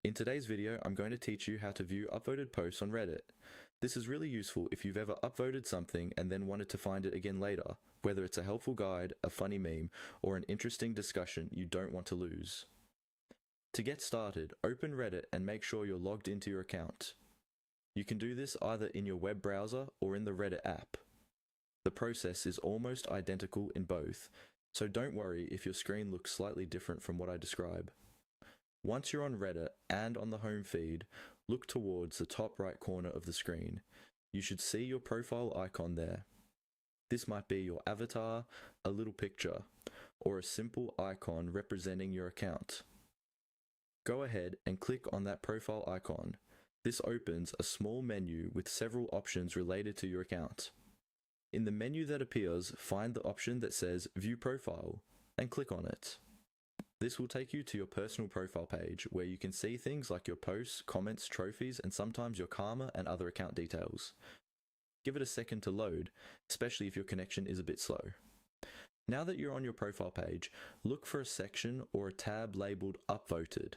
In today's video, I'm going to teach you how to view upvoted posts on Reddit. This is really useful if you've ever upvoted something and then wanted to find it again later, whether it's a helpful guide, a funny meme, or an interesting discussion you don't want to lose. To get started, open Reddit and make sure you're logged into your account. You can do this either in your web browser or in the Reddit app. The process is almost identical in both, so don't worry if your screen looks slightly different from what I describe. Once you're on Reddit and on the home feed, look towards the top right corner of the screen. You should see your profile icon there. This might be your avatar, a little picture, or a simple icon representing your account. Go ahead and click on that profile icon. This opens a small menu with several options related to your account. In the menu that appears, find the option that says View Profile and click on it. This will take you to your personal profile page where you can see things like your posts, comments, trophies, and sometimes your karma and other account details. Give it a second to load, especially if your connection is a bit slow. Now that you're on your profile page, look for a section or a tab labeled Upvoted.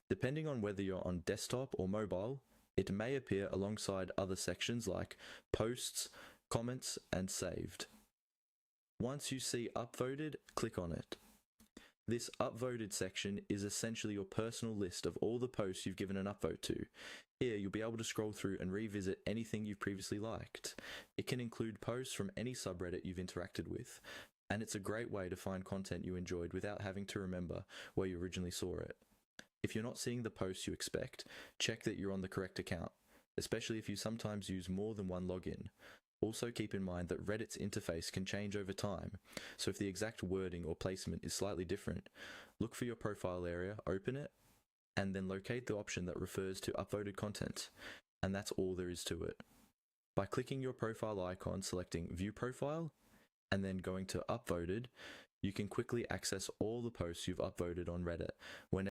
Depending on whether you're on desktop or mobile, it may appear alongside other sections like Posts, Comments, and Saved. Once you see Upvoted, click on it. This upvoted section is essentially your personal list of all the posts you've given an upvote to. Here you'll be able to scroll through and revisit anything you've previously liked. It can include posts from any subreddit you've interacted with, and it's a great way to find content you enjoyed without having to remember where you originally saw it. If you're not seeing the posts you expect, check that you're on the correct account, especially if you sometimes use more than one login. Also keep in mind that Reddit's interface can change over time, so if the exact wording or placement is slightly different, look for your profile area, open it, and then locate the option that refers to upvoted content, and that's all there is to it. By clicking your profile icon, selecting View Profile, and then going to Upvoted, you can quickly access all the posts you've upvoted on Reddit whenever